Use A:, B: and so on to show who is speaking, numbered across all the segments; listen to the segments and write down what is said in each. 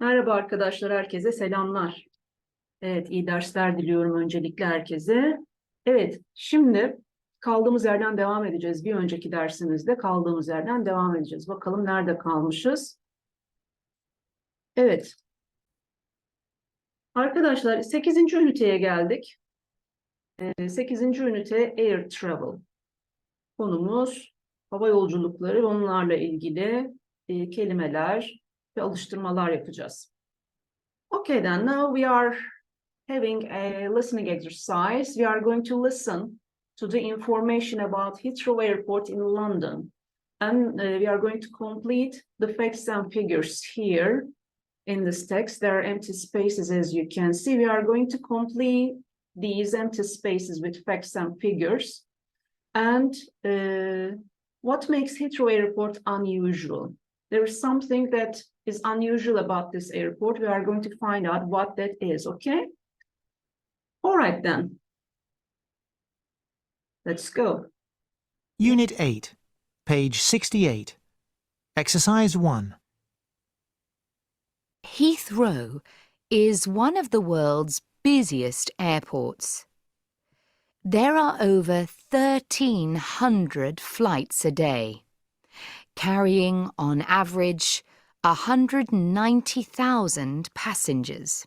A: Merhaba arkadaşlar, herkese selamlar. Evet, iyi dersler diliyorum öncelikle herkese. Evet, şimdi kaldığımız yerden devam edeceğiz. Bir önceki dersimizde kaldığımız yerden devam edeceğiz. Bakalım nerede kalmışız? Evet, arkadaşlar 8. üniteye geldik. 8. ünite Air Travel. Konumuz hava yolculukları ve onlarla ilgili kelimeler ve alıştırmalar yapacağız. Okay, then now we are having a listening exercise. We are going to listen to the information about Heathrow Airport in London. And we are going to complete the facts and figures here in this text. There are empty spaces, as you can see. We are going to complete these empty spaces with facts and figures. And what makes Heathrow Airport unusual? There is something that is unusual about this airport. We are going to find out what that is, okay? All right, then. Let's go.
B: Unit 8, page 68. Exercise 1.
C: Heathrow is one of the world's busiest airports. There are over 1,300 flights a day, carrying on average 190,000 passengers.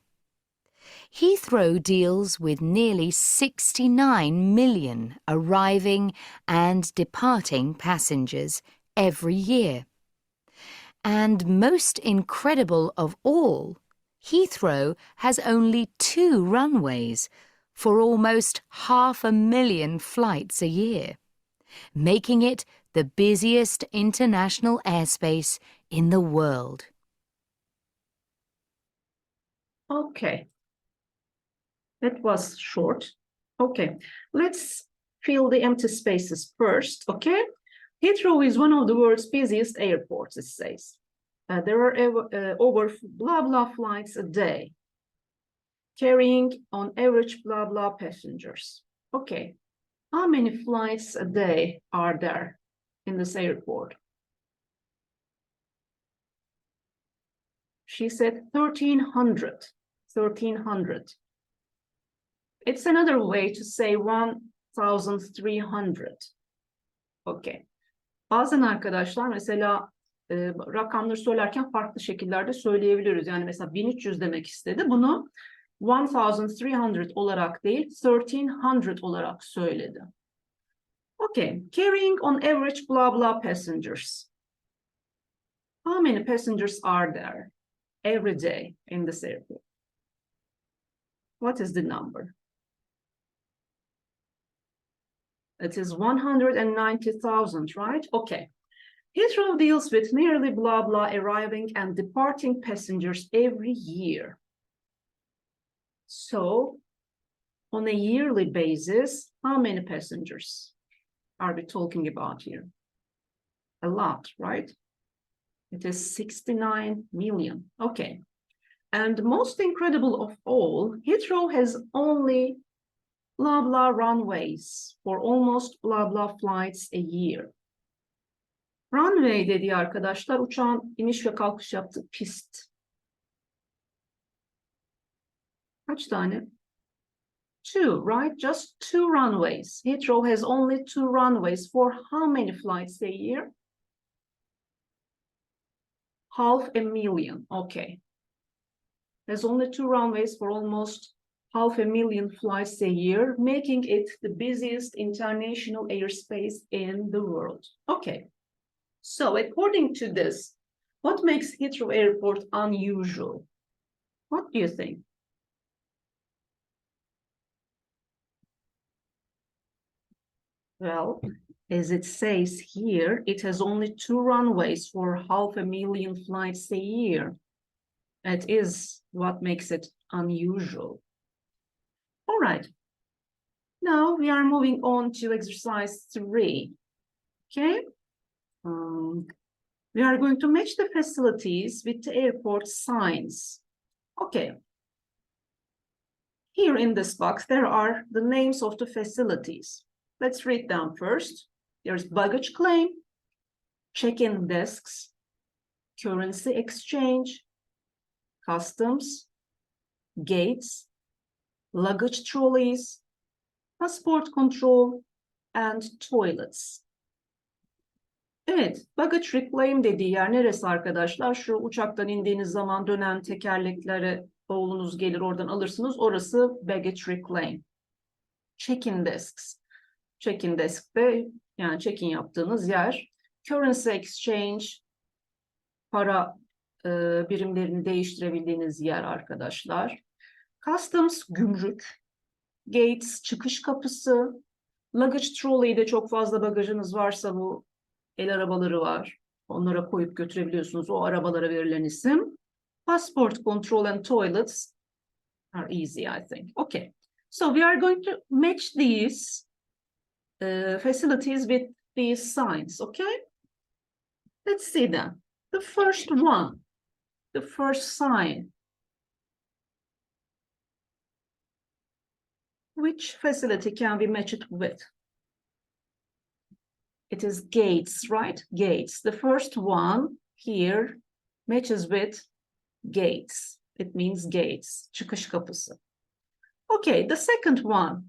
C: Heathrow deals with nearly 69 million arriving and departing passengers every year. And most incredible of all, Heathrow has only 2 runways for almost 500,000 flights a year, making it the busiest international airspace in the world.
A: Okay. That was short. Okay. Let's fill the empty spaces first, okay? Heathrow is one of the world's busiest airports, it says. There are over blah blah flights a day, carrying on average blah blah passengers. Okay, how many flights a day are there in this airport? She said 1,300. 1,300. It's another way to say 1,300. Okay. Bazen arkadaşlar mesela rakamları söylerken farklı şekillerde söyleyebiliyoruz. Yani mesela 1300 demek istedi. Bunu 1,300 olarak değil, 1,300 olarak söyledi. Okay. Carrying on average blah blah passengers. How many passengers are there every day in this airport? What is the number? It is 190,000, right? Okay. Heathrow deals with nearly blah blah arriving and departing passengers every year. So, on a yearly basis, how many passengers are we talking about here? A lot, right? It is 69 million. Okay. And most incredible of all, Heathrow has only blah blah runways for almost blah blah flights a year. Runway dediği arkadaşlar uçağın iniş ve kalkış yaptığı pist. Kaç tane? 2, right? Just 2 runways. Heathrow has only 2 runways for how many flights a year? 500,000. Okay. There's only 2 runways for almost 500,000 flights a year, making it the busiest international airspace in the world. Okay. So according to this, what makes Heathrow Airport unusual? What do you think? Well, as it says here, it has only 2 runways for 500,000 flights a year. That is what makes it unusual. All right. Now we are moving on to exercise 3. Okay. We are going to match the facilities with the airport signs. Okay. Here in this box, there are the names of the facilities. Let's read them first. There's baggage claim, check-in desks, currency exchange, customs, gates, luggage trolleys, passport control, and toilets. Evet, baggage reclaim dediği yer neresi arkadaşlar? Şu uçaktan indiğiniz zaman dönen tekerleklere oğlunuz gelir, oradan alırsınız. Orası baggage reclaim. Check-in desks. Check-in desk'te yani check-in yaptığınız yer. Currency exchange, para birimlerini değiştirebildiğiniz yer arkadaşlar. Customs, gümrük. Gates, çıkış kapısı. Luggage trolley'de çok fazla bagajınız varsa bu el arabaları var. Onlara koyup götürebiliyorsunuz. O arabalara verilen isim. Passport control and toilets are easy, I think. Okay. So we are going to match these facilities with these signs, okay? Let's see them. The first one, the first sign. Which facility can we match it with? It is gates, right? Gates. The first one here matches with gates. It means gates. Çıkış kapısı. Okay, the second one.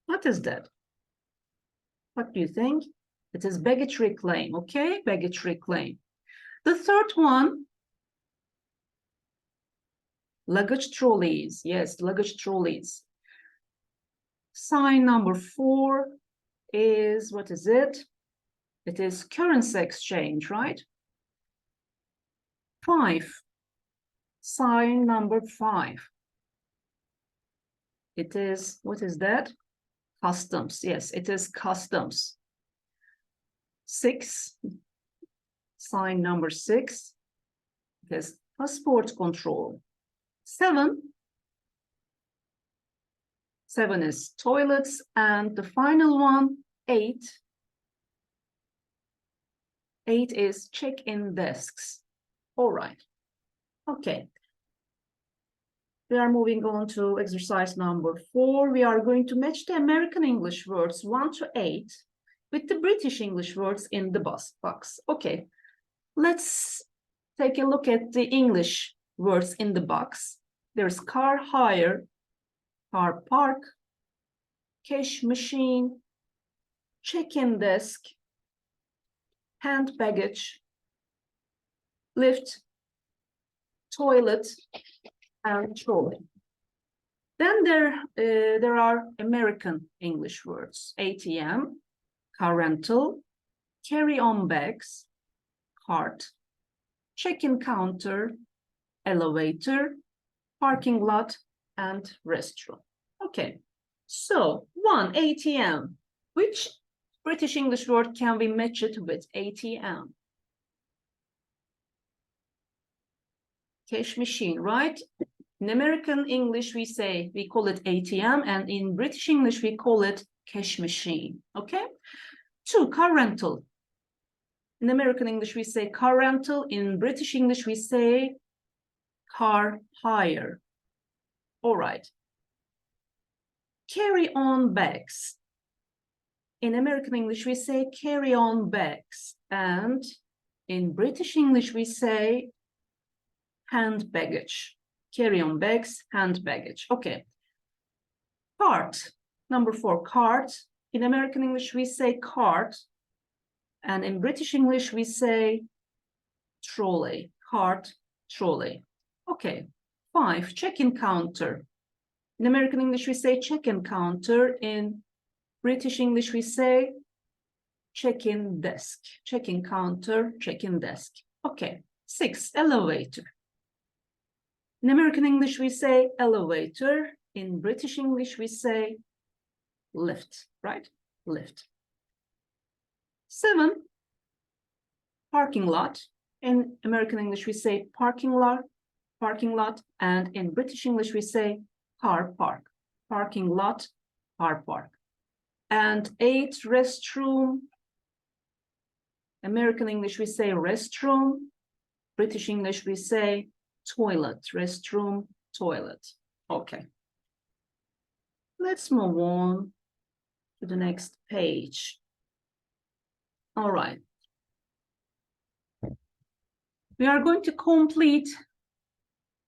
A: What is that? What do you think? It is baggage reclaim, okay? Baggage reclaim. The third one, luggage trolleys. Yes, luggage trolleys. Sign number 4 is, what is it? It is currency exchange, right? 5. Sign number 5. It is, what is that? Customs. Yes, it is customs. 6. Sign number 6. It is passport control. 7. 7 is toilets, and the final one, 8. 8 is check-in desks. All right. Okay. We are moving on to exercise number 4. We are going to match the American English words 1 to 8 with the British English words in the box. Okay. Let's take a look at the English words in the box. There's car hire, car park, cash machine, check-in desk, hand baggage, lift, toilet, and trolley. Then there are American English words: ATM, car rental, carry-on bags, cart, check-in counter, elevator, parking lot, and restaurant. Okay, so 1, ATM. Which British English word can we match it with ATM? Cash machine, right? In American English, we call it ATM, and in British English, we call it cash machine, okay? 2, car rental. In American English, we say car rental. In British English, we say car hire. All right. Carry-on bags. In American English, we say carry-on bags. And in British English, we say hand baggage. Carry-on bags, hand baggage. Okay. Cart. Number 4, cart. In American English, we say cart. And in British English, we say trolley. Cart, trolley. Okay. 5, check-in counter. In American English, we say check-in counter. In British English, we say check-in desk. Check-in counter, check-in desk. Okay. 6, elevator. In American English, we say elevator. In British English, we say lift, right? Lift. 7, parking lot. In American English, we say parking lot. And in British English, we say car park. Parking lot, car park. And 8, restroom. American English, we say restroom. British English, we say toilet. Restroom, toilet. Okay. Let's move on to the next page. All right. We are going to complete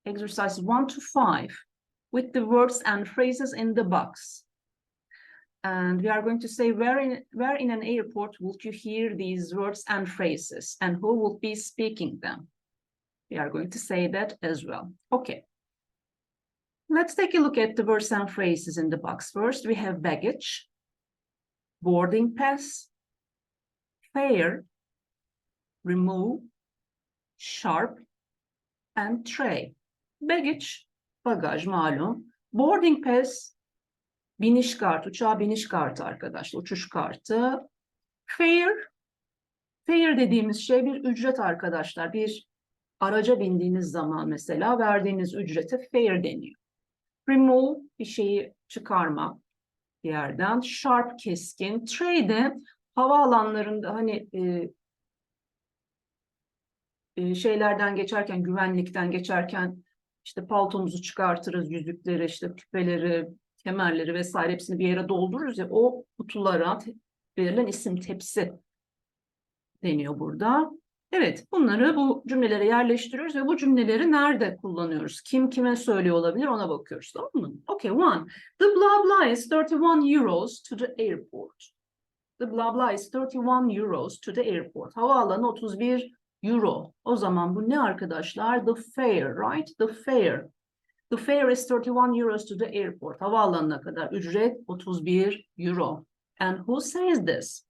A: exercise 1 to 5 with the words and phrases in the box. And we are going to say where in an airport would you hear these words and phrases, and who will be speaking them? We are going to say that as well. Okay. Let's take a look at the words and phrases in the box. First, we have baggage, boarding pass, fare, remove, sharp, and tray. Baggage, bagaj malum. Boarding pass, biniş kartı, uçağa biniş kartı arkadaşlar, uçuş kartı. Fare dediğimiz şey bir ücret arkadaşlar. Bir araca bindiğiniz zaman mesela verdiğiniz ücrete fare deniyor. Remove, bir şeyi çıkarmak bir yerden. Sharp, keskin. Tray de havaalanlarında hani şeylerden geçerken, güvenlikten geçerken işte paltomuzu çıkartırız, yüzükleri, işte küpeleri, kemerleri vesaire hepsini bir yere doldururuz ya, o kutulara verilen isim, tepsi deniyor burada. Evet, bunları bu cümlelere yerleştiriyoruz ve bu cümleleri nerede kullanıyoruz? Kim kime söylüyor olabilir, ona bakıyoruz, tamam mı? Okay, one. The blah blah is 31 euros to the airport. The blah blah is 31 euros to the airport. Havaalanı 31 euro. O zaman bu ne arkadaşlar? The fare, right? The fare. The fare is 31 euros to the airport. Havaalanına kadar ücret 31 euro. And who says this?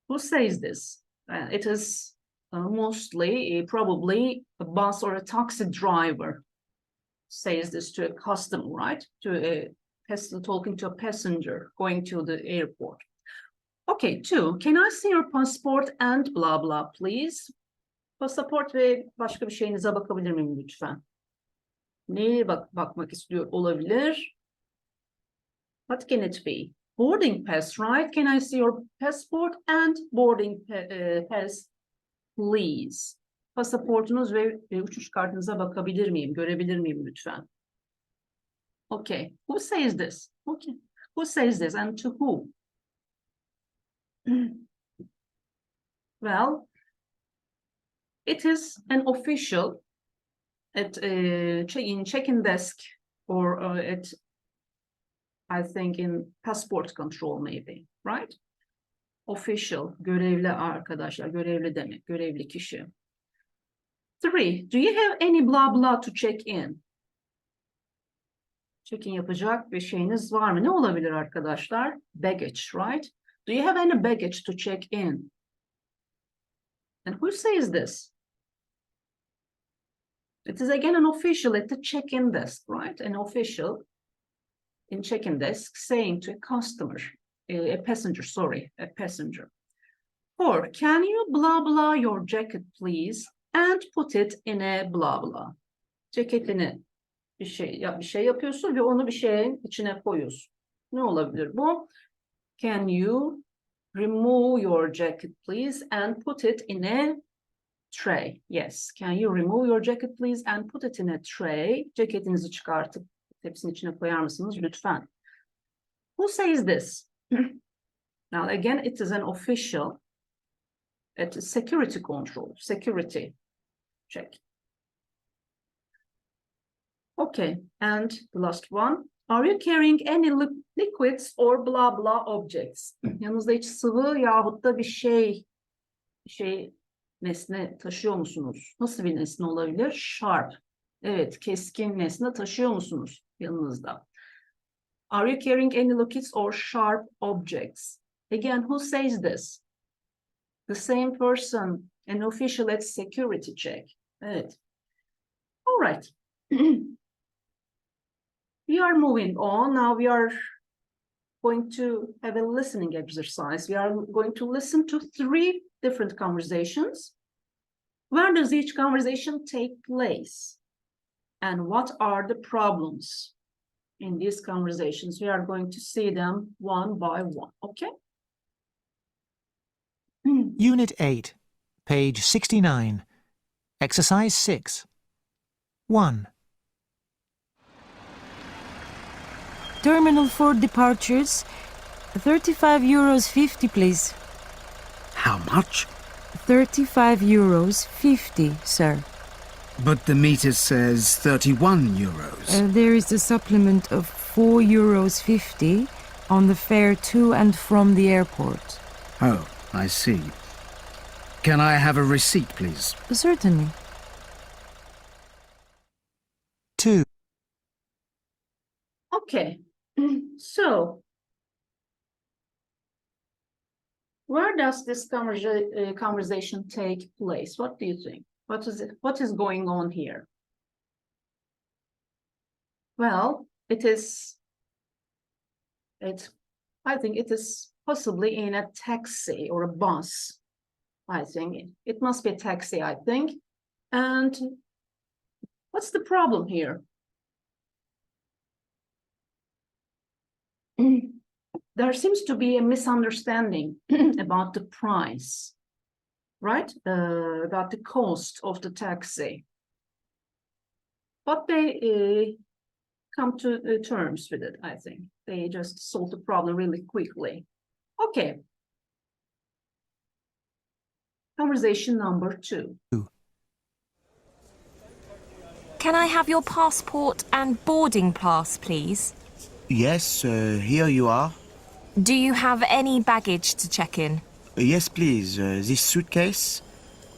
A: Who says this? It is mostly, probably a bus or a taxi driver says this to a customer, right? To a person talking to a passenger going to the airport. Okay, two. Can I see your passport and blah blah, please? Pasaport ve başka bir şeyinize bakabilir miyim lütfen? Neye bakmak istiyor olabilir? What can it be? Boarding pass, right? Can I see your passport and boarding pass, please? Pasaportunuz ve uçuş kartınıza bakabilir miyim? Görebilir miyim lütfen? Okay. Who says this? Okay. Who says this and to who? Well, it is an official at in check-in desk or at, I think, in passport control maybe, right? Official, görevli arkadaşlar, görevli demek, görevli kişi. Three, do you have any blah blah to check in? Check-in yapacak bir şeyiniz var mı? Ne olabilir arkadaşlar? Baggage, right? Do you have any baggage to check in? And who says this? It is again an official at the check-in desk, right? An official in check-in desk saying to a customer, a passenger, sorry, a passenger. Four, can you blah blah your jacket, please, and put it in a blah blah. Ceketini bir şey yapıyorsun ve onu bir şeyin içine koyuyorsun. Ne olabilir bu? Can you remove your jacket, please, and put it in a tray? Yes. Can you remove your jacket, please, and put it in a tray? Ceketinizi çıkartıp tepsinin içine koyar mısınız lütfen? Who says this? Now again, it is an official at security control, security check. Okay, and the last one. Are you carrying any liquids or blah blah objects? Yanınızda hiç sıvı yahut da bir şey nesne taşıyor musunuz? Nasıl bir nesne olabilir? Sharp. Evet, keskin nesne taşıyor musunuz yanınızda? Are you carrying any liquids or sharp objects? Again, who says this? The same person, an official at security check. Evet. All right. We are moving on. Now we are going to have a listening exercise. We are going to listen to 3 different conversations. Where does each conversation take place? And what are the problems in these conversations? We are going to see them one by one, okay?
B: Unit 8, page 69. Exercise 6. 1.
D: Terminal 4 departures, 35 euros 50, please.
E: How much?
D: 35 euros 50, sir.
E: But the meter says 31 euros.
D: There is a supplement of 4 euros 50 on the fare to and from the airport.
E: Oh, I see. Can I have a receipt, please?
D: Certainly.
B: 2.
A: Okay, so where does this conversation take place? What do you think? What is going on here? Well, I think it is possibly in a taxi or a bus. I think it must be a taxi, I think. And what's the problem here? There seems to be a misunderstanding about the price, right? About the cost of the taxi. But they come to terms with it, I think. They just solve the problem really quickly. Okay. Conversation number 2.
F: Can I have your passport and boarding pass, please?
G: Yes, here you are.
F: Do you have any baggage to check in?
G: Yes, please. This suitcase.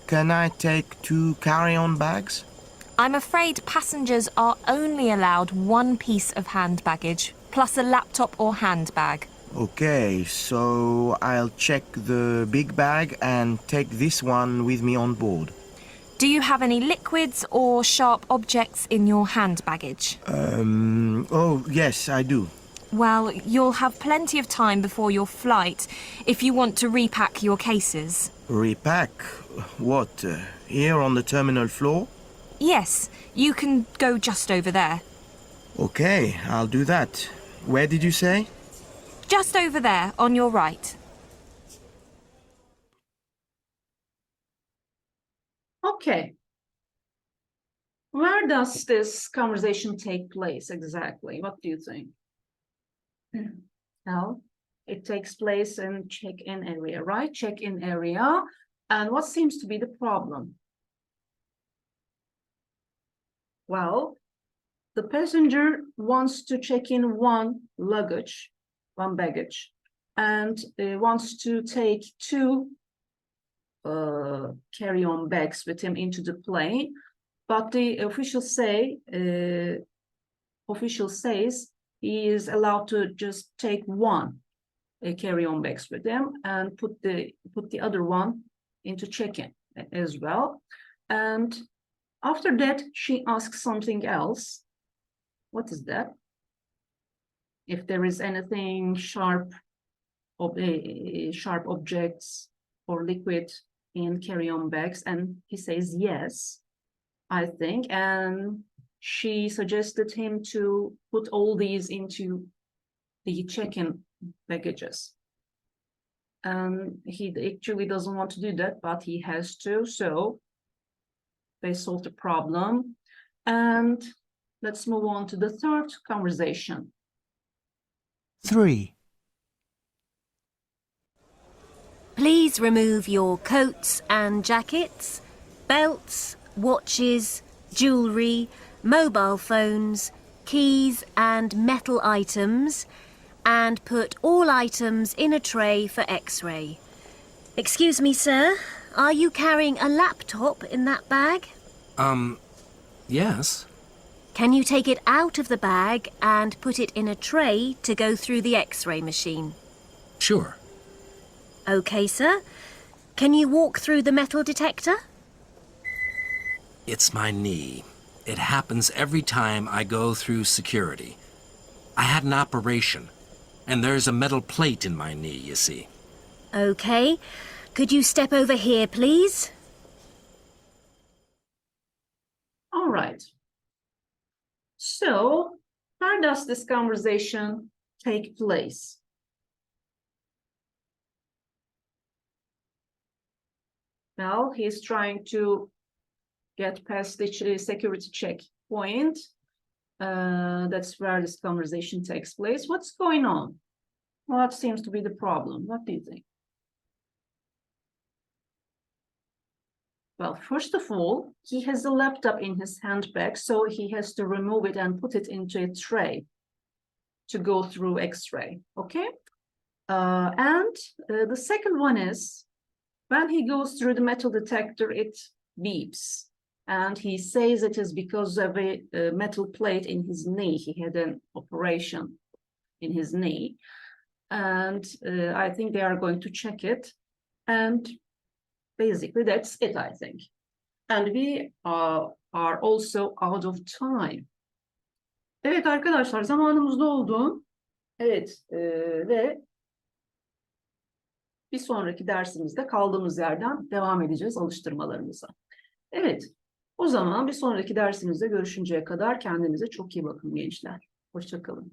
G: Can I take 2 carry-on bags?
F: I'm afraid passengers are only allowed 1 piece of hand baggage, plus a laptop or handbag.
G: Okay, so I'll check the big bag and take this one with me on board.
F: Do you have any liquids or sharp objects in your hand baggage?
G: Oh, yes, I do.
F: Well, you'll have plenty of time before your flight if you want to repack your cases.
G: Repack? What, here on the terminal floor?
F: Yes, you can go just over there.
G: Okay, I'll do that. Where did you say?
F: Just over there, on your right.
A: Okay. Where does this conversation take place exactly? What do you think? Well, it takes place in check-in area, right? Check-in area. And what seems to be the problem? Well, the passenger wants to check in one baggage, and wants to take 2 carry-on bags with him into the plane, but the official says he is allowed to just take 1 carry-on bags with him and put the other one into check-in as well. And after that, she asks something else. What is that? If there is anything sharp objects or liquid in carry-on bags, and he says yes, I think, and she suggested him to put all these into the check-in baggages. And he actually doesn't want to do that, but he has to, so they solved the problem. And let's move on to the third conversation.
B: 3.
H: Please remove your coats and jackets, belts, watches, jewellery, mobile phones, keys and metal items, and put all items in a tray for X-ray. Excuse me, sir, are you carrying a laptop in that bag?
I: Yes.
H: Can you take it out of the bag and put it in a tray to go through the X-ray machine?
I: Sure.
H: OK, sir. Can you walk through the metal detector?
I: It's my knee. It happens every time I go through security. I had an operation, and there's a metal plate in my knee, you see.
H: OK. Could you step over here, please?
A: All right. So, where does this conversation take place? Well, he's trying to get past the security checkpoint. That's where this conversation takes place. What's going on? What seems to be the problem? What do you think? Well, first of all, he has a laptop in his handbag, so he has to remove it and put it into a tray to go through X-ray, okay? And the second one is, when he goes through the metal detector, it beeps. And he says it is because of a metal plate in his knee. He had an operation in his knee. And I think they are going to check it. And basically that's it, I think. And we are also out of time. Evet arkadaşlar, zamanımız doldu. Evet ve bir sonraki dersimizde kaldığımız yerden devam edeceğiz alıştırmalarımıza. Evet, o zaman bir sonraki dersimizde görüşünceye kadar kendinize çok iyi bakın gençler. Hoşça kalın.